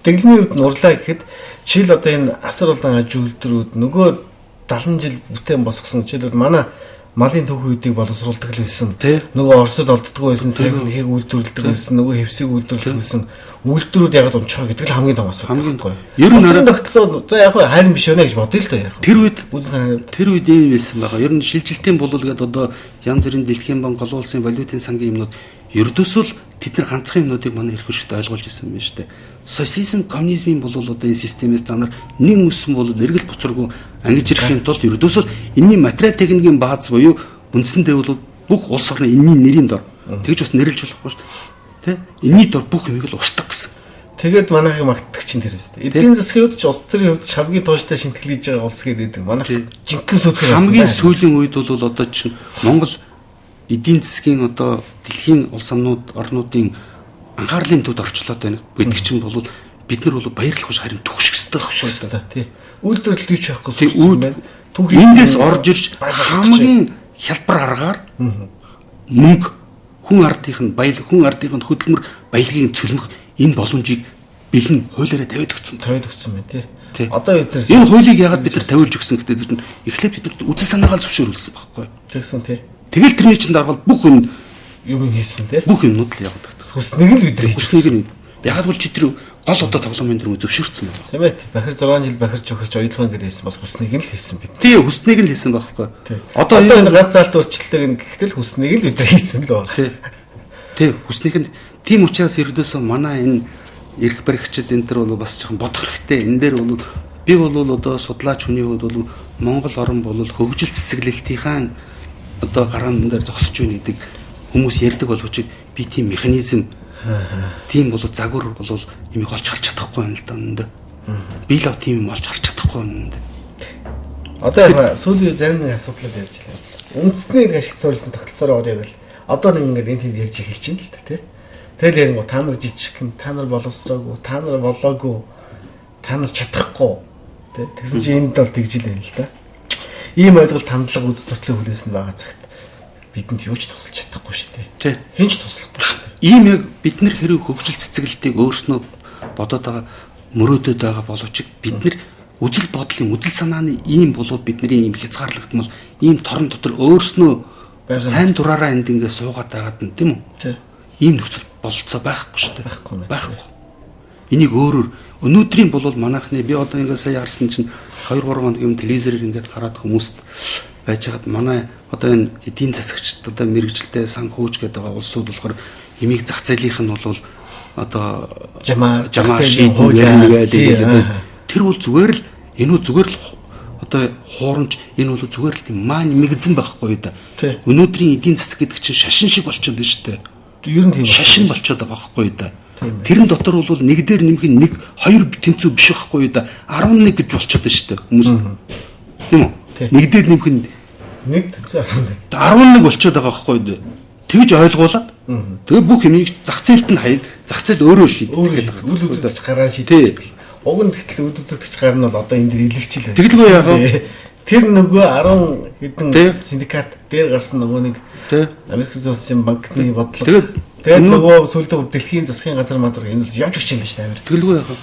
дэглэмийн үед нурлаа гэхэд жишээл одоо энэ асар олон аж үйлдвэрүүд нөгөө 70 жил бүтээн босгосон жишээлбэл манай малын төв хүйдийг боловсруулдаг л байсан. Нөгөө Оросд олддгоо байсан, цагийг үйлдвэрлэдэг байсан, нөгөө хевсийг үйлдвэрлэдэг байсан. Үйлдвэрүүд ягаад унчихаа гэдэг л хамгийн том асуудал. Хамгийн гоё. Ер нь тогтолцоо за яг хайрын биш байна гэж бодъё л да яг. Тэр үед ийм байсан байгаа. Ер нь шилжилтийн болол гэдэг одоо янз бүрийн дэлхийн банк, олон улсын валютын сангийн юмнууд ердөөсөө л тэд нар ганцхан юмнуудыг манай эрх хүчтэй ойлгуулж ирсэн байна шүү дээ. Социализм, коммунизмын болол одоо энэ системээс та нар нэг үсэн болол эргэл буцаргүй ангиж ирэхийн тулд ердөөсөө энэний материал техникийн бааз буюу үндсэндээ бол бүх улс орны энэний нэрийн дор тэгж бас нэрлж болохгүй шүү дээ. Тэ? Энэний дор бүх юмыг л устгах гэсэн. Тэгээд манайхыг магтдаг чинь тэр үстэй. Эдийн засгийн хувьд ч улс төрийн хувьд ч хамгийн тууштай шинтгэл хийж байгаа улс гэдэг. Манайх жинхэнэ сүтгэл хамгийн сүүлийн үед бол одоо чинь Монгол эдийн засгийн одоо дэлхийн улс орнуудын анхаарлын төвд орчлоод байна гэдэг чинь бол бид нар бол баярлах биш харин түгших хэрэгтэй байхгүй тий. Үйлдвэрлэл юу ч байхгүй юм байна. Эндээс орж ирж хамгийн хялбар аргаар мөнгө хүн ардынхын хөдөлмөр баялагийг цөлмөх энэ боломжийг бэлэн хуулиараа тавиад өгсөн байна тий. Одоо бид нар энэ хуулийг яагаад бид нар тавиулж өгсөн гэдэг зэрэг эхлээд бид нар үзэл санаагаа зөвшөөрүүлсэн байхгүй. Тэгсэн тий. Тэгэл тэрний чинь дараал бүх юм хийсэн тий. Бүх юмнууд л яваад тагтсан. Хүснэг л бид нар хийсэн. Ягаад бол чи тэр гол одоо тоглоомын дөрөв зөвшөөрсөн байна. Тийм ээ. Бахир 6 жил бахирч өгч ойлгоно гэдэг хэлсэн бас хүснэг нь л хийсэн бид. Тий, хүснэг нь хийсэн байхгүй. Одоо энэ ганц заалт өөрчлөлтөг нь гэхдээ хүснэг л бид нар хийсэн л байна. Тий, хүснэг нь тийм учраас ердөөсөө манай энэ эрх баригчид энэ төр бол бас жоохон бодох хэрэгтэй. Энэ дээр бол би бол одоо судлаач хүний хувьд бол Монгол орн бол хөгжил цэцэглэлтийн одоо гараан дээр зогсож байна гэдэг хүмүүс ярьдаг боловч би тийм механизм тийм бол загвар бол юмыг олж харж чадахгүй байна л да өнөндөө. Би л тийм юм олж харж чадахгүй байна. Одоо яг сүүлийн зарим нэг асуудлыг ярьж байна. Үндэсний эрх ашиг зориулсан тогтолцоороо орё гэвэл одоо нэг ингээд энэ тийм ярьж эхэлж байна л да тий. Тэгэл яг та нар жижигхэн, та нар боловсроогүй, та нар болоогүй, та нар чадахгүй тий. Тэгсэн чинь энд бол тэгжил байна л да. Ийм ойлголт хандлага үз сурталын хүлээсэн байгаа цагт бидэнд юу ч тусалж чадахгүй шүү дээ. Хэн ч туслахгүй шүү дээ. Ийм яг бид нар хэрэг хөгжил цэцэглэлтийг өөрснөө бодоод байгаа мөрөөдөд байгаа боловч бид нар үзэл бодлын үзэл санааны ийм болоод бидний ийм хязгаарлагдмал ийм торон дотор өөрснөө сайн дураараа энд ингээ суугаад байгаад нь тийм үү? Ийм нөхцөл бололцоо байхгүй шүү дээ. Байхгүй. Энийг өөрөөр өнөөдрийн болол манайхны би одоо ингээ сая харсан чинь 2-3 хоног юм телевизээр ингээд хараад хүмүүст байж хаад манай одоо энэ эдийн засагчд одоо мэрэгчлээ санхүүж гэдэг байгаа улсууд болохоор ямиг зах зээлийнх нь бол одоо жамаа шийдэл тэр бол зүгээр л энэ зүгээр л одоо хуурамч энэ бол зүгээр л тийм маань мэгзэн байхгүй да. Өнөөдрийн эдийн засаг гэдэг чинь шашин шиг болчиход байна шүү дээ. Ер нь тийм шашин болчиход байгаа байхгүй да. Тэрэн дотор бол нэг дээр нэмэх нэг хоёр тэнцүү биш байхгүй да. 11 гэж болчиход байна шүү дээ хүмүүс. Тийм үү? Нэг дээр нэмэх нэг тэнцүү 11 болчиход байгаа байхгүй да. Тэгж ойлгуулад тэгээ бүх юмыг зах зээлд нь хаяг зах зээл өөрөө шийддэг гэдэг. Үл үзэгдэж гараа шийддэг. Уг нь тэгтэл үл үзэгдэж гар нь бол одоо энэ дэр илэрчил байна. Тэгэлгүй яах вэ? Тэр нөгөө 10 хэдэн синдикат дээр гарсан нөгөө нэг Америк улсын банкны бодлого. Тэгээд нөгөө сүүлдээ дэлхийн засгийн газар мазар энэ бол явж өгч юм шүү дээ. Тэгэлгүй яах вэ?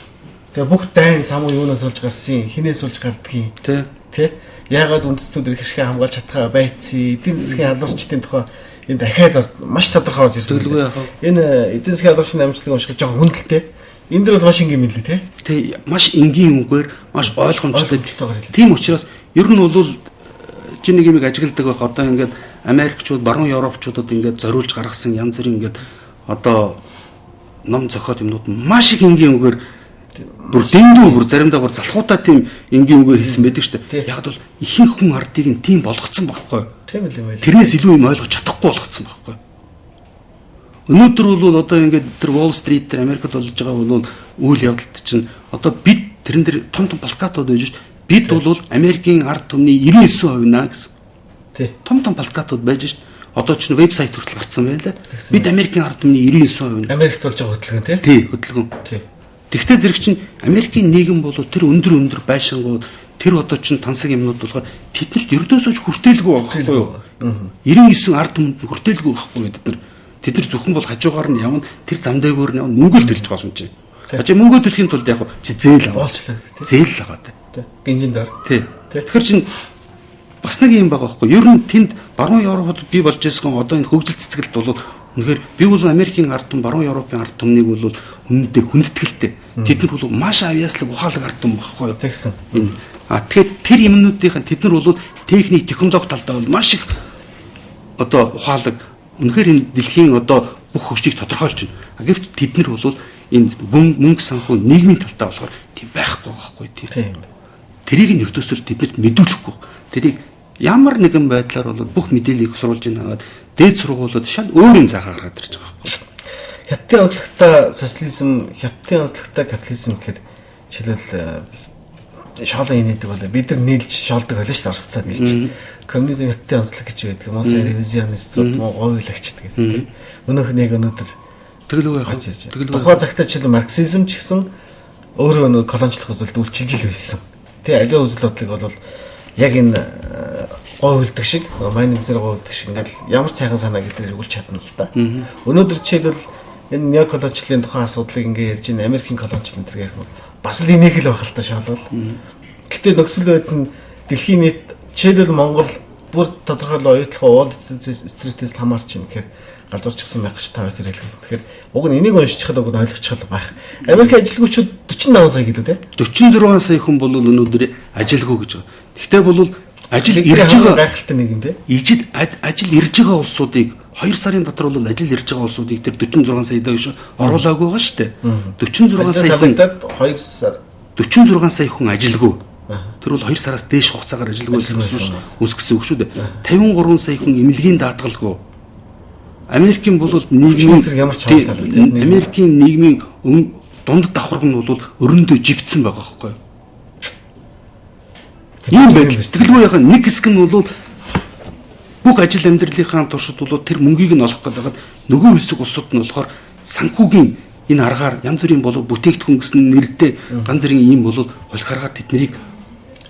Тэгээ бүх дайн самуу юунаас олж гарсан, хинээс олж гардгийг. Тэ? Яагаад үндэстнүүд эрх ашиг хамгаалж чадхаа байцсан, эдийн засгийн халуурчдын тухай энэ дахиад маш тодорхой орж ирсэн. Тэгэлгүй яах вэ? Энэ эдийн засгийн халуурчдын амжилтыг унших жоохон хүндэлтэй. Энэ дэр бол маш энгийн мэлээ тий. Тэ маш энгийн үгээр маш ойлгомжтой. Тийм учраас ер нь бол чи нэг юм ажигладаг байх одоо ингээд Америкчууд, баруун Европчуудад ингээд зориулж гаргасан янз бүрийн ингээд одоо ном зохиод юмнууд маш их энгийн үгээр бүр дэндүү бүр заримдаа бүр залхуудаа тийм энгийн үгээр хийсэн байдаг шүү дээ. Яг бол ихэнх хүн ардыг нь тийм болгоцсон байхгүй. Тийм л юм байл. Тэрнээс илүү юм ойлгож чадахгүй болгоцсон байхгүй. Өнөөдөр бол одоо ингээд тэр Wall Street дээр Америкт болж байгаа бол үйл явдалт чинь одоо бид тэрэн дээр том плакатууд байж шít. Бид бол Америкийн ард түмний 99% наа гэсэн. Тий. Том плакатууд байж шít. Одоо ч вебсайт хүртэл гарсан байна лээ. Бид Америкийн ард түмний 99%. Америкт болж байгаа хөдөлгөөн тий. Тий, хөдөлгөөн. Тий. Тэгвэл зэрэг чинь Америкийн нийгэм бол тэр өндөр байшингууд тэр одоо чинь тансаг юмнууд болохоор тэднэрт ердөөсөө хүртээлгүй байхгүй юу? 99 ард түмэнд хүртээлгүй байхгүй бид нар. Тэд нар зөвхөн бол хажуугаар нь явна тэр зам дээгүүр нь явна мөнгө л төлж болно чи. Чи мөнгө төлөхийн тулд яг чи зээл аваа. Болчлаа. Зээл л байгаа Тий. Гинжин дор. тий. Тэгэхээр чин бас нэг юм байгаа байхгүй. Ер нь тэнд баруун Европод бий болж байгаа одоо энэ хөгжил цэцгэлт бол үнэхээр би бол Америкийн ард түмэн, баруун Европын ард түмнийг бол үнэндээ хүндэтгэлтэй. Тэд нар бол маш авьяаслаг ухаалаг ард түмэн байхгүй юу? Тэгсэн. Тэгэхээр тэр юмнуудынхаа тэд нар бол техник, технологи талдаа бол маш их одоо ухаалаг үнэхээр энэ дэлхийн одоо бүх хөгжийг тодорхойлж байна. Гэвч тэд нар бол энэ мөнгө санхүү нийгмийн талдаа болохоор тийм байхгүй байхгүй тийм. Тэрийг нь ертөсөл тэднэрт мэдүүлэхгүй. Тэрийг ямар нэгэн байдлаар бол бүх мэдээллийг сурвалж аваад дээд сургуулиуд шал өөр юм заахаа гаргаад ирж байгаа байхгүй. Хятадын онцлогтой социализм, хятадын онцлогтой капитализм гэхээр жишээлбэл шоолон инээдэг бол бид нар нийлж шоолдог байлаа шүү дээ Оростой нийлж. Коммунизм хятадын онцлог гэж байдаг. Мос ревизионистууд, говьлагчд гэдэг. Өнөөх нь яг өнөөдөр тэгэл үе хаач ирж. Тухайн цагтаа жишээлбэл марксизм ч гэсэн өөрөө нэг колоничлох үзэлд үйлчилж ил байсан. Тэ аливаа үзэл бодлыг бол яг энэ говьлдаг шиг, майнизер говьлдаг шиг ингээл ямар цайхан санаа гэдэг өгүүлж чадна л да. Өнөөдөр жишээлбэл энэ неоколоничлын тухайн асуудлыг ингээ ярьж байна. Америкийн колоничлын тэр ярих бас л энийг л байх л та шаалвал. Гэтэ нөхцөл байдал нь дэлхийн нийт жишээлбэл Монгол бүр тодорхойлол оюутлах Wall Street-ээс хамаарч байна гэхээр галзуурчсан байх гэж та хоёр хэлсэн. Тэгэхээр уг нь энийг уншчихад уг нь ойлгочиход байх. Америк ажилгүйчүүд 48 сая гэлүү те. 46 сая хүн бол өнөөдөр ажилгүй гэж байгаа. Гэхдээ бол ажил ирж байгаа гайхалтай нэг юм те. Ажил ирж байгаа улсуудыг 2 сарын дотор бол ажил ирж байгаа улсуудыг тэр 46 сая даа шүү оруулаагүй байгаа шүү дээ. 46 сая хүн 2 сар 46 сая хүн ажилгүй. Тэр бол 2 сараас дээш хугацаагаар ажилгүй үсгэсэн үг шүү дээ. 53 сая хүн эмнэлгийн даатгалгүй. Америкийн бол нийгмийн ямар ч хаалт Америкийн нийгмийн дунд давхарг нь бол өрөндөө живцсэн байгаа байхгүй юу? Ийм байдал. Тэтгэлгүй нэг хэсэг нь бол бүх ажил амьдралынхаа туршид бол тэр мөнгийг нь олох гэдэг нөгөө хэсэг усуд нь болохоор санхүүгийн энэ аргаар янз бүрийн болов бүтээгдэхүүн гэсэн нэртэй ганц зэрэг ийм бол холихаргаад тэднийг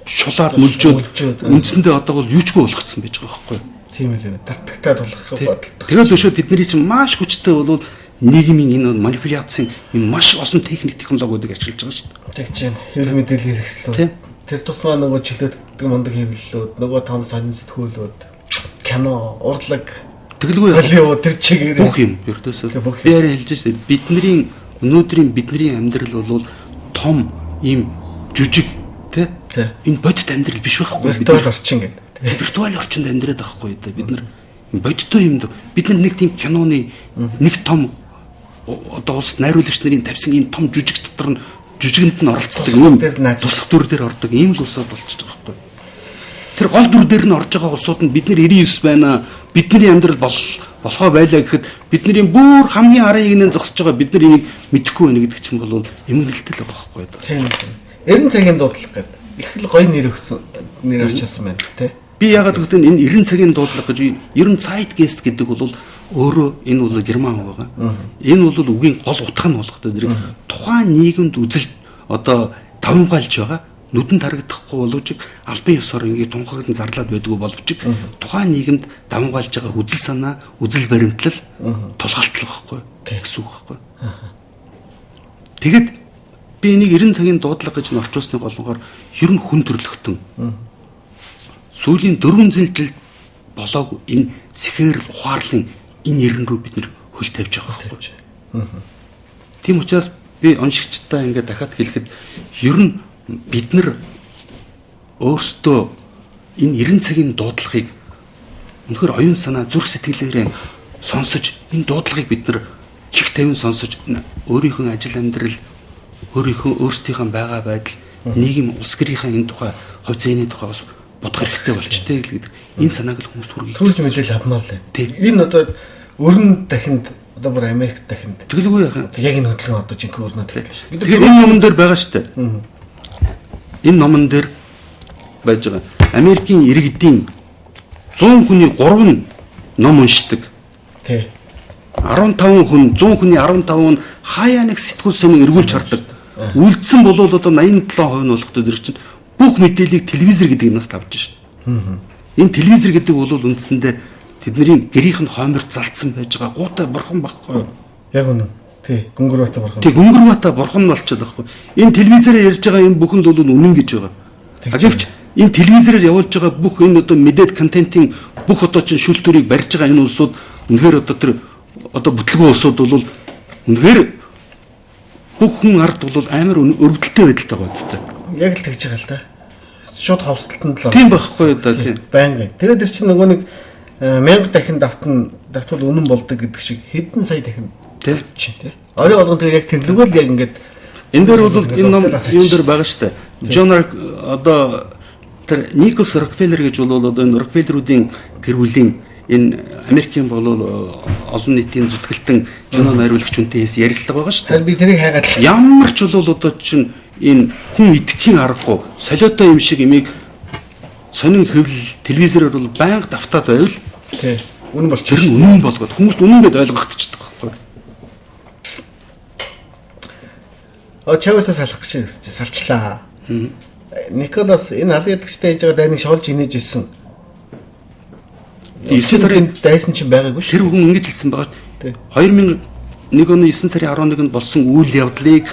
шулаад мөлжөөд үндсэндээ одоо бол юучгүй болгоцсон байж байгаа байхгүй юу? Тийм ээ. Тартагтаад болох бодлоо. Тэгээд өшөө тэдний чинь маш хүчтэй бол нийгмийн энэ манипуляцийн энэ маш олон техник технологиудыг ашиглаж байгаа шүү дээ. Тэгж чинь хэвлэл мэдээлэл хэрэгслүүд. Тэр тусмаа нөгөө чөлөөтдөг мундаг хэвлэлүүд, нөгөө том сонин сэтгүүлүүд, кино, урлаг, тэгэлгүй Холливуд тэр чигээр бүх юм ердөөсөө би арай хэлж штэ бидний өнөөдрийн амьдрал бол том ийм жижиг тий энэ бодит амьдрал биш байхгүй виртуал орчин гэдэг. Виртуал орчинд амьдраад байхгүй да бид нар бодиттой юмд бид нар нэг тийм киноны нэг том одоо улс найруулагч нарын тавьсан ийм том жүжиг дотор нь жүжигэнд нь оролцдог юм туслах дүр дээр ордог ийм л улсууд болчихж байгаа байхгүй. Тэр гол дүр дээр нь орж байгаа улсууд нь бид нар 99 байна. Бидний амьдрал болохоо байлаа гэхэд бидний бүр хамгийн арын игнэн зогсож байгаа бид нар энийг мэдэхгүй байна гэдэг чинь бол эмгэнэлтэл байгаа байхгүй да. Тийм. 90 цагийн дуудлага гэдэг их л гоё нэр өгсөн нэр очилсан байна тий. Би ягаад гэвэл энэ 90 цагийн дуудлага гэж ер нь Zeitgeist гэдэг бол өөрөө энэ бол герман үг байгаа. Энэ бол үгийн гол утга нь болох гэдэг тухайн нийгэмд үзэл одоо давмгаалж байгаа нүдэн тарагдахгүй боловч албан ёсоор ингээд тунхагдан зарлаад байдгүй боловч тухайн нийгэмд давмгаалж байгаа үзэл санаа, үзэл баримтлал тулгаалтал байхгүй гэсэн үг байхгүй. Тэгэд би энийг 90 цагийн дуудлага гэж орчуулсны голонгоор ер нь хүн төрлөختөн сүүлийн 4 жилд болоог энэ сэхэр ухаарлын энэ ерэн рүү бид нэр хөл тавьж байгаа байхгүй. Тийм учраас би оншигчтай ингээд дахиад хэлэхэд ер нь бид нар өөрсдөө энэ 90 цагийн дуудлагыг өнөхөр оюун санаа зүрх сэтгэлээрээ сонсож энэ дуудлагыг бид нар чих тавин сонсож өөрийнхөө ажил амьдрал өөрсдийнхөө байгаа байдал нийгэм улс гэрийнхээ энэ тухай хувь зээний тухай бас бодох хэрэгтэй болчтой гэдэг энэ санааг л хүмүүст хүргэх. Төрүүлж мэдээлэл авмаар л. Энэ одоо өрн дахинд одоо бүр Америк дахинд тэгэлгүй яах юм. Яг энэ хөдөлгөөн одоо жинхэнэ өрнөд хэлсэн шүү. Бид энэ номон дээр байгаа шүү дээ. Энэ номон дээр байж байгаа. Америкийн иргэдийн 100 хүний 3 ном уншдаг. Тий. 15 хүн 100 хүний 15 нь хаяа нэг сэтгүүл сонин эргүүлж хардаг. Үлдсэн болвол одоо 87% нь болохтой зэрэг чинь бүх мэдээллийг телевизэр гэдэг юмнаас тавьж шин. Энэ телевизэр гэдэг бол үндсэндээ тэдний гэрийнх нь хооморт залцсан байж байгаа гуутай бурхан багхгүй. Яг үнэ. Тий, Гүнгүрбаатар бурхан. Тэг Гүнгүрбаатар бурхан нь болчиход байгаа хгүй. Энэ телевизээр ярьж байгаа юм бүхэнд бол үнэн гэж байгаа. Аживч энэ телевизээр явуулж байгаа бүх энэ одоо мэдээд контентын бүх одоо чинь шүүлтүүрийг барьж байгаа энэ улсууд үнэхээр одоо тэр одоо бүтлгүү улсууд бол үнэхээр бүх хүн ард бол амар өрөвдөлттэй байдалтай байгаа зү. Яг л тэгж байгаа л да. Шууд хавсдалтанд л. Тийм байхгүй да тийм. Байнга. Тэгээд тэр чинь нөгөө нэг 1000 дахин давтвал үнэн болдог гэдэг шиг хэдэн сая дахин тийм чинь тий. Орой болгон тэгээд яг тэрлэгөө л яг ингээд энэ дээр бол энэ ном юун дээр байгаа шүү дээ. Джон одоо тэр Николас Рокфеллер гэж бол одоо энэ Рокфеллерүүдийн гэр бүлийн энэ Америкийн болол олон нийтийн зүтгэлтэн кино найруулагч үнтэйс ярилцлага байгаа шүү дээ. Би тэрийг хайгаад ямар ч бол одоо чинь энэ хүн итгэхийн аргагүй солиотой юм шиг имийг сонин хэвлэл телевизээр бол байнга давтаад байвал тий. Үнэн болчих. Тэр үнэн болгоод хүмүүст үнэн гэдээ ойлгогдчихдаг байхгүй. Чавсаа салах гэж салчлаа. Николас энэ аль ядагчтай хийж байгаа дайныг шоолж инээж ирсэн. 9 сарын дайсан чинь байгаагүй шүү. Тэр хүн ингэж хэлсэн байгаа. 2001 оны 9 сарын 11-нд болсон үйл явдлыг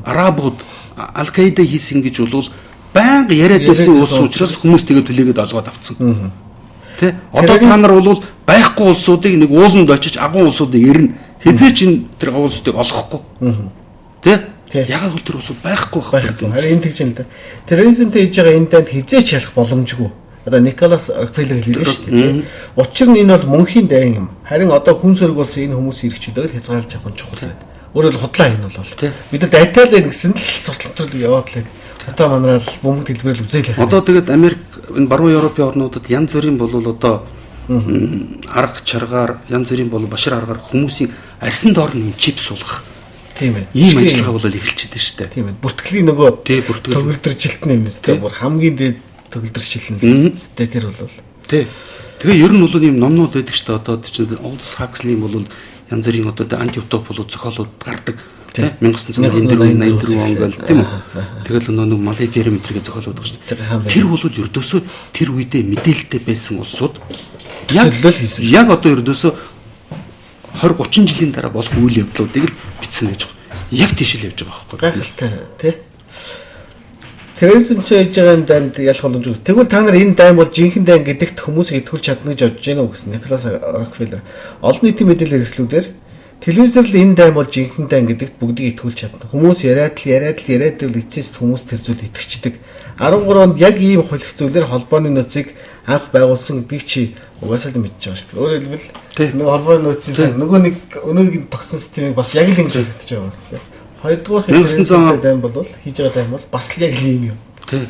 арабууд Аль-Каида хийсэн гэж бол байнга яриад байсан улс учраас хүмүүс тэгээ түлээгээд олгоод авцсан. Тэ? Одоо та нар бол байхгүй улсуудыг нэг ууланд очиж агуу улсуудыг ирнэ. Хизээч энэ тэр улсуудыг олохгүй. Тэ? Яг л тэр улсууд байхгүй байхгүй. Харин энэ тэгж юм л да. Терроризмтэй хийж байгаа энэ данд хизээч ялах боломжгүй. Одоо Николас Рокфеллер хэлсэн шүү дээ. Учир нь энэ бол мөнхийн дайн юм. Харин одоо хүн сөрөг улс энэ хүмүүс иргэчүүдээ л хязгаарлаж авах нь чухал байна. Өөрөөр худлаа энэ бол. Бид нар дайтаалаа гэсэн л сурталчилж яваад л одоо манараа л бөмбөг дэлбэрэл үзээл яах. Одоо тэгээд Америк энэ баруун Европын орнуудад янз бүрийн бол одоо арга чаргаар янз бүрийн бол башир аргаар хүмүүсийн арьсан доор нь чип суулгах. Тийм ээ. Ийм ажиллагаа бол эхэлчихэж байна шүү дээ. Тийм ээ. Бүртгэлийн нөгөө төгөлдөржилт нэмээс тэ бүр хамгийн дээд төгөлдөржил нь тэ тэр бол. Тий. Тэгээ ер нь бол ийм номнууд байдаг шүү дээ. Одоо чинь Олдс Хаксли бол янз бүрийн одоо антиутоп болоо зохиолууд гардаг. Тий. 1984 он гэл тийм үү. Тэгэл нэг Малеферметрийн зохиолууд байгаа шүү дээ. Тэр бол ердөөсөө тэр үедээ мэдээлэлтэй байсан улсууд яг одоо ердөөсөө 20-30 жилийн дараа болох үйл явдлуудыг л бичсэн гэж байна. Яг тийш л явж байгаа байхгүй. Гайхалтай тий. Терроризм хийж байгаа юм данд ялах боломжгүй. Тэгвэл та нар энэ дайн бол жинхэнэ дайн гэдэгт хүмүүсийг итгүүлж чадна гэж бодож байна уу гэсэн Николас Рокфеллер. Олон нийтийн мэдээлэл хэрэгслүүдээр телевизээр л энэ дайн бол жинхэнэ дайн гэдэгт бүгдийг итгүүлж чадна. Хүмүүс яриад л эцэст хүмүүс тэр зүйл итгэждэг. 13 онд яг ийм холих зүйлээр холбооны нөөцийг анх байгуулсан гэдгийг чи угаасаа л мэдчихэж байгаа шүү дээ. Өөрөөр хэлбэл нөгөө холбооны нөөцийн нөгөө нэг өнөөгийн тогтсон системийг бас яг л ингэж ойлгож байгаа юм шүү дээ. Хоёрдугаар хэлсэн дайн бол хийж байгаа дайн бол бас л яг л ийм юм. Тий.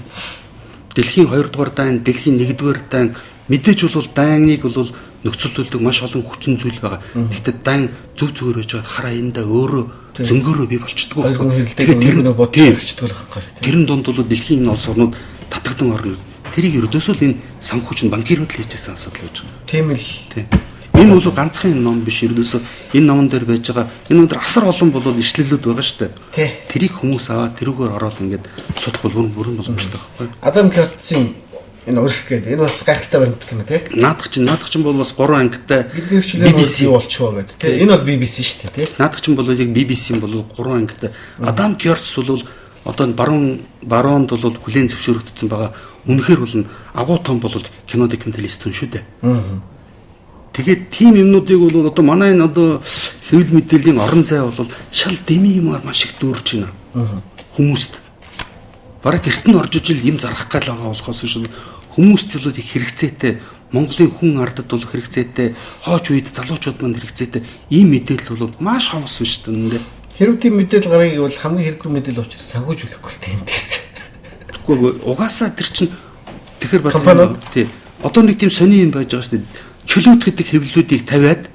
Дэлхийн 2-р дайн, дэлхийн 1-р дайн мэдээж бол дайныг бол нөхцөлдүүлдэг маш олон хүчин зүйл байгаа. Гэхдээ дайн зүг зүгээр байж байгаа хараа энэ даа өөрөө зөнгөөрөө бий болчдөг байхгүй. Тэгэхээр тэр нь бодчихдаг байхгүй. Тэрэн донд бол дэлхийн энэ улс орнууд татагдсан орнууд тэрийг ердөөсөө л энэ санхүүч нь банкирууд л хийжсэн асуудал гэж байна. Тийм л. Тий. Энэ бол ганцхан ном биш ердөөсөө энэ номон дээр байж байгаа энэ өндөр асар олон болоод ишлэлүүд байгаа шүү дээ. Тэрийг хүмүүс аваад тэрүүгээр ороод ингээд судах бол бүрэн боломжтой байхгүй. Адам Кёртсийн энэ өрх гэдэг энэ бас гайхалтай баримт кино тий. Наадах чинь бол бас 3 ангитай BBC болчихоо гэдэг тий. Энэ бол BBC шүү дээ тий. Наадах чинь бол яг BBC-ийн бол 3 ангитай. Адам Кёртс бол одоо бароонд бол хүлээн зөвшөөрөгдсөн байгаа. Үнэхээр бол агуу том бол кино докюментарист хүн шүү дээ. Тэгээд тийм юмнуудыг бол одоо манай энэ одоо хэвлэл мэдээллийн орон зай бол шал дэми юмар маш их дүүрж байна. Хүмүүст бараг гэрт нь орж ижил юм зарах гал байгаа болохоос шүү хүмүүст бол их хэрэгцээтэй Монголын хүн ардад бол хэрэгцээтэй хооч үед залуучууд манд хэрэгцээтэй ийм мэдээлэл бол маш хомс биш дээ. Хэрвээ тийм мэдээлэл гаргыг бол хамгийн хэрэггүй мэдээлэл учраас санхүүжүүлэхгүй л тиймдээс. Тэгэхгүй угаасаа тэр чинь тэгэхэр байна. Тий. Одоо нэг тийм сони юм байж байгаа шүү дээ. Чөлөөт гэдэг хэвлэлүүдийг тавиад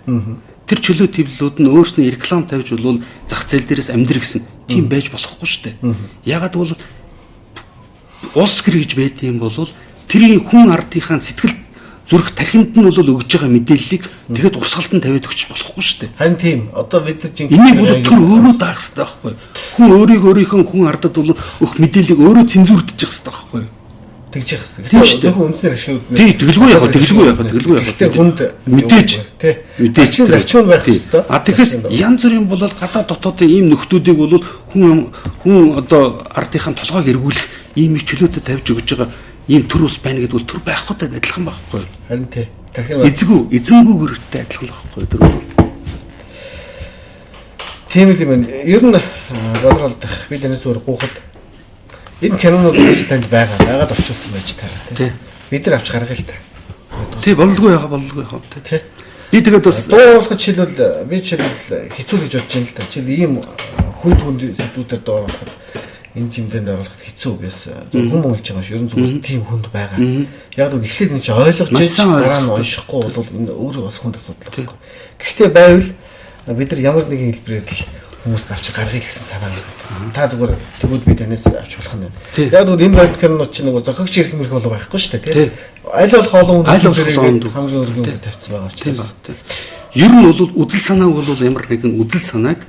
тэр чөлөөт хэвлэлүүд нь өөрснөө реклам тавьж бол зах зээл дээрээс амьдрэх гэсэн тийм байж болохгүй шүү дээ. Ягаад бол улс гэр гэж байт юм бол тэрийн хүн ардынхаа сэтгэл зүрх тархинд нь бол өгж байгаа мэдээллийг тэгэхэд урсгалтанд тавиад өгч болохгүй шүү дээ. Харин тийм одоо бид чинь энийг бол тэр өөрөө даах хэрэгтэй байхгүй. Хүн өөрийнхөө хүн ардад бол өгөх мэдээллийг өөрөө цензурдчих хэрэгтэй байхгүй. тэгж явах хэрэгтэй. Тийм шүү дээ. Зөвхөн үндснэр ашиг үүднэ. Тий, тэгэлгүй яах вэ? Тэгэлгүй яах вэ? Тэгэлгүй яах вэ? Тэг хүнд мэдээж мэдээж зарчим байх хэрэгтэй. А тэгэхээр янз бүрийн бол гадаад дотоодын ийм нөхдүүдийг бол хүн одоо ардынхаа толгойг эргүүлэх ийм их чөлөөтэй тавьж өгж байгаа ийм төр ус байна гэдэг бол төр байхгүйтэй адилхан байхгүй. Харин тий. Дахин эзэнгүүгээртэй адилхан байхгүй төр бол. Тийм л юм. Ер нь бодролдох бид энэс өөр гуйхад энэ кинонуудаас танд байгаад орчуулсан байж таараа тий. Бид нар авч гаргая л та. Тий болдгоо яхаа тий. Би тэгээд бас дуурлахад жишээлбэл би жишээлбэл хэцүү гэж бодож байна л да. Жишээл ийм хүнд сэдвүүдэд дуурлахад энэ зэмдэнд оруулахад хэцүү биес хүн болж байгаа ш. Ер нь зүгээр тийм хүнд байгаа. Яг л эхлээд энэ чи ойлгож дараа нь уншихгүй бол энэ өөрөө бас хүнд асуудал байхгүй. Гэхдээ байвал бид нар ямар нэгэн хэлбэрээр л хүмүүст авч гаргая гэсэн санаа байна. Та зүгээр тэгвэл би танаас авч болох нь байна. Яг л энэ байд кинонууд чинь нөгөө зохиогч ирэх мэрх бол байхгүй шүү дээ тий. Аль болох олон хүмүүс хамгийн өргөн дээр тавьсан байгаа учраас. Ер нь бол үзэл санааг бол ямар нэгэн үзэл санааг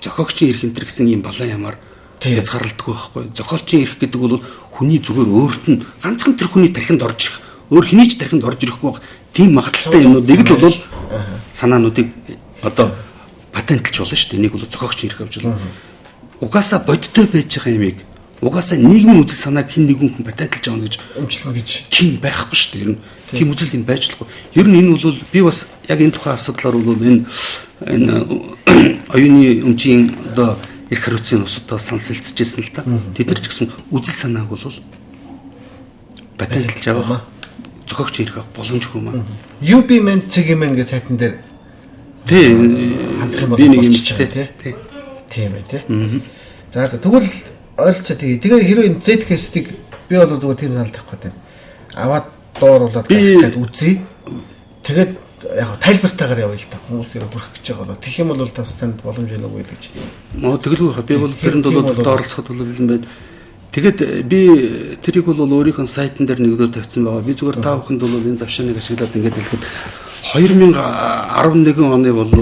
зохиогчийн ирэх энэ төр гэсэн юм балан ямар хязгаарлагддаг байхгүй. Зохиолчийн ирэх гэдэг бол хүний зүгээр өөрт нь ганцхан тэр хүний тархинд орж ирэх. Өөр хэний ч тархинд орж ирэхгүй байх. Тийм магадaltaй юмнуудыг л бол санаануудыг одоо патентлж болно шүү дээ. Энийг бол зохиогчийн ирэх авч болно. Угаасаа бодтой байж байгаа юмыг угаасаа нийгмийн үзэл санааг хэн нэгэн хүн патентлж авах гэж өмчлөн гэж тийм байхгүй шүү дээ. Ер нь тийм үзэл юм байж болохгүй. Ер нь энэ бол би бас яг энэ тухайн асуудлаар бол энэ оюуны өмчийн одоо эрх хариуцын усудаас санал солилцчихсэн л та. Тэд нар ч гэсэн үзэл санааг бол патентлж авах зохиогч ирэх боломжгүй маа. UB Man CG-Man гэх сайтн дээр тий би нэг юм тий. Тийм ээ тий. За тэгвэл ойлцоо тэгээ хэрвээ энэ Z-cast-ыг би бол зүгээр тийм санал тавих гэдэг. Аваад дууруулаад гаргах гэж үзье. Тэгээд яг тайлбартаагаар явъя л та. Хүмүүс яг бүрхэх гэж байгаа бол тэгэх юм бол тас танд боломж байна уу гэж. Тэгэлгүй хаа би бол тэрэнд бол доорлоход бол бэлэн байд. Тэгэд би тэрийг бол өөрийнхөө сайтн дээр нэгдүгээр тавьсан байгаа. Би зүгээр та бүхэнд бол энэ завшааныг ашиглаад ингээд хэлэхэд 2011 оны бол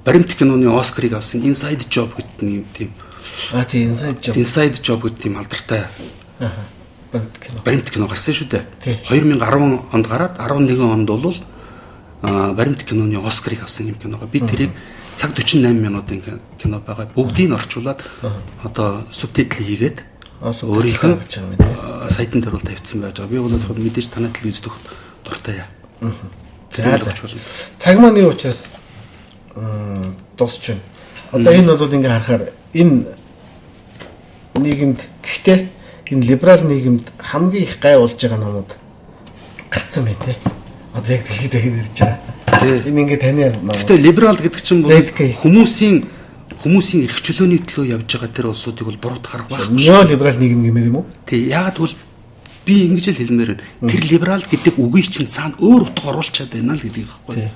баримт киноны Оскарыг авсан Inside Job гэдэг нэг тийм тийм Inside Job гэдэг тийм алдартай баримт кино гарсан шүү дээ. 2010 онд гараад 11 онд бол баримт киноны Оскарыг авсан юм киногоо би тэрийг цаг 48 минутын кино байгаа. Бүгдийг нь орчуулад одоо субтитл хийгээд өөрийнхөө сайтн дээр бол тавьчихсан байж байгаа. Би бол мэдээж танай телевиз үзэх дуртай яа. Цаг маань юу учраас дуусч байна. Одоо энэ бол ингээ харахаар энэ нийгэмд гэхдээ энэ либерал нийгэмд хамгийн их гай болж байгаа номууд гарцсан байна те. Одоо яг дэлхийд дахин ирж байгаа. Энэ ингээ таны гэхдээ либерал гэдэг чинь хүмүүсийн эрх чөлөөний төлөө явж байгаа тэр улсуудыг бол буруутгах арга байхгүй. Нео либерал нийгэм гэмээр юм уу? Тий, яагаад бол би ингэж л хэлмээр байна. Тэр либерал гэдэг үгийг чинь цаана өөр утга оруулчаад байна л гэдэг байхгүй.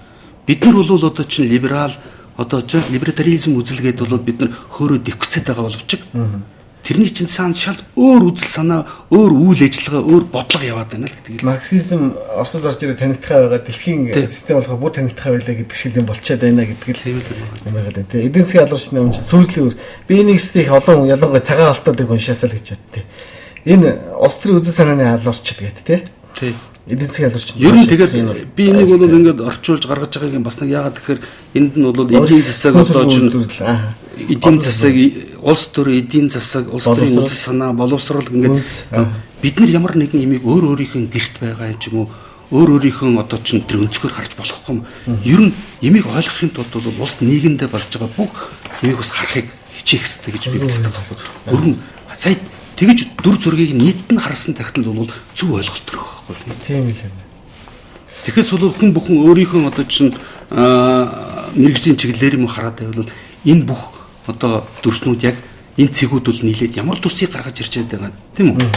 Бид нар бол одоо чинь либерал одоо ч либертарианизм үзэлгээд бол бид нар хөөрөө дэвкцээд байгаа боловч тэрний чинь цаана шал өөр үзэл санаа, өөр үйл ажиллагаа, өөр бодлого яваад байна л гэдэг. Марксизм Оросд орж ирээд танигдхаа байгаа дэлхийн систем болгоо бүр танигдхаа байлаа гэдэг шиг юм болчиход байна гэдэг л юм байгаа дээ. Эдийн засгийн алуурчны юм чинь сүүлийн үр би энийг их олон ялангуяа цагаан алтуудыг уншаасаа л гэж бод. Энэ улс төрийн үзэл санааны алуурчд гэдэг тий. Эдийн засгийн алуурч. Ер нь тэгээд би энийг бол ингээд орчуулж гаргаж байгааг юм бас нэг яагаад тэгэхээр энд нь бол эдийн засаг одоо чинь эдийн засаг улс төрийн эдийн засаг улс төрийн үзэл санаа боловсрол ингээд бид нар ямар нэгэн юмыг өөр өөрийнхөө гэрт байгаа юм ч юм уу өөр өөрийнхөө одоо чинь тэр өнцгөр харж болохгүй юм. Ер нь юмыг ойлгохын тулд бол улс нийгэмдээ болж байгаа бүх юмыг бас харахыг хичээх хэрэгтэй гэж би үздэг байна. Өргөн сая тэгэж дүр зургийг нийтэд нь харсан тагтал бол зөв ойлголт төрөх байхгүй. Тийм л юм. Тэгэхээс бол хүн бүхэн өөрийнхөө одоо чинь мэрэгжлийн чиглэлээр юм хараад байвал энэ бүх одоо дүрснүүд яг энэ цэгүүд бол нийлээд ямар дүрсийг гаргаж ирж байгаа тийм үү?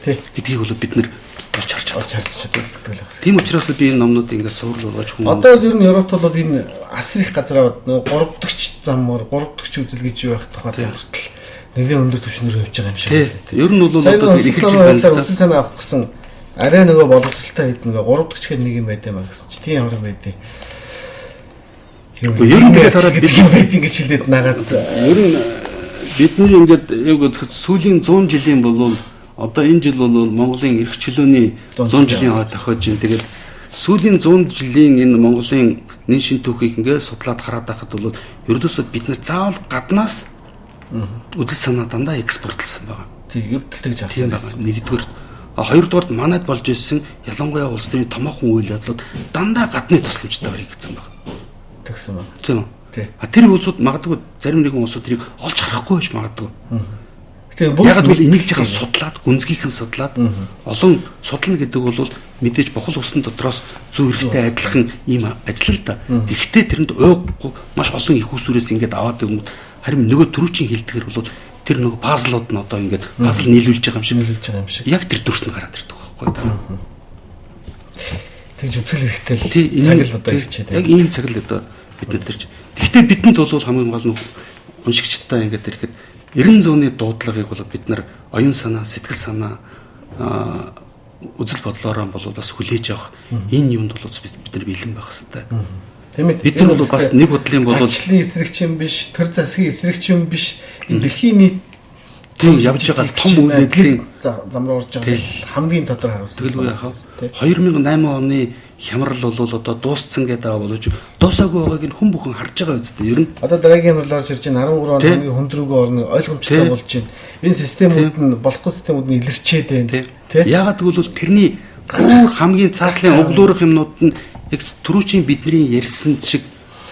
Тий. Гэдгийг бол бид нэр олж харж байгаа. Тийм учраас би энэ номнуудыг ингээд цуврал болгож хүн. Одоо ер нь Европт бол энэ асар их газар аваад нөгөө 3 дахь замаар 3 дахь үзэл гэж юу байх тухай хүртэл нэлийн өндөр түвшнээр явж байгаа юм шиг. Ер нь бол одоо эхэлж байна. Үзэл санаа авах гэсэн арай нөгөө боловсралтай хэд нөгөө 3 дахь хэд нэг юм байт юм аа гэсэн чи тийм ямар юм байдیں۔ Ер нь тэгээд хараад бид юм байт ингэж хэлээд нагаад. Ер нь бид нар ингээд яг сүүлийн 100 жилийн болов одоо энэ жил бол Монголын эрх чөлөөний 100 жилийн хойд тохиож байна. Тэгээд сүүлийн 100 жилийн энэ Монголын нэн шин түүхийг ингээд судлаад хараад байхад бол ердөөсөө бид нар заавал гаднаас үзэл санаа дандаа экспортлсон байгаа. Тийм ердөлтөж тийм байгаа. Нэгдүгээр хоёрдугаар манайд болж ирсэн ялангуяа улс төрийн томоохон үйл явдлууд дандаа гадны тусламжтай хэрэгжсэн байна. Тэгсэн байна. Тийм. Тэр улсууд магадгүй зарим нэгэн улсууд тэрийг олж харахгүй байж магадгүй. Яг бол энийг жихэн судлаад, гүнзгийхэн судлаад олон судлана гэдэг бол мэдээж бохол усан дотроос зүй хэрэгтэй адилхан ийм ажил л да. Гэхдээ тэрэнд уйггүй маш олон их усүрээс ингээд аваад өгмөд харин нөгөө төрүүчийн хэлдгэр бол тэр нөгөө пазлууд нь одоо ингээд пазл нийлүүлж байгаа юм шиг. Яг тэр дүрс нь гараад ирдэг байхгүй даа. Тэгж үзэл хэрэгтэй л цаг л одоо ирчээд. Яг ийм цаг л одоо бид нар төрж. Гэхдээ бидэнд бол хамгийн гол нь уншигчтай ингээд ирэхэд 90 зууны дуудлагыг бол бид нар оюун санаа, сэтгэл санаа үзэл бодлоороо бол бас хүлээж авах энэ юмд бол бид нар бэлэн байх хэрэгтэй. Тийм ээ. Бид нар бол бас нэг бодлын бол арчлын эсрэгчин биш, төр засгийн эсрэгчин биш. Энэ дэлхийн нийт тийм явж байгаа том үйл явдлын зам руу орж байгаа хамгийн тодорхой харуулсан. Тэгэлгүй яхаа 2008 оны хямрал бол одоо дууссан гэдэг боловч дуусаагүй байгааг нь хүн бүхэн харж байгаа үстэй. Ер нь одоо дараагийн хямралаар ирж байна 13 он хамгийн хүндрүүгээ орны ойлгомжтой болж байна. Энэ системүүд нь болохгүй системүүд нь илэрчээд байна. Яагаад гэвэл тэрний өөр хамгийн цаашлын углуурах юмнууд нь яг түрүүчийн бидний ярьсан шиг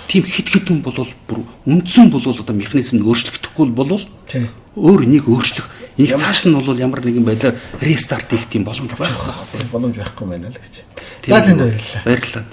тийм хит хитэн болвол бүр үндсэн болвол одоо механизм нь өөрчлөгдөхгүй бол өөр энийг өөрчлөх энийг цааш нь бол ямар нэгэн байдлаар рестарт хийх тийм боломж байхгүй байна л гэж. За тэнд баярлалаа. Баярлалаа.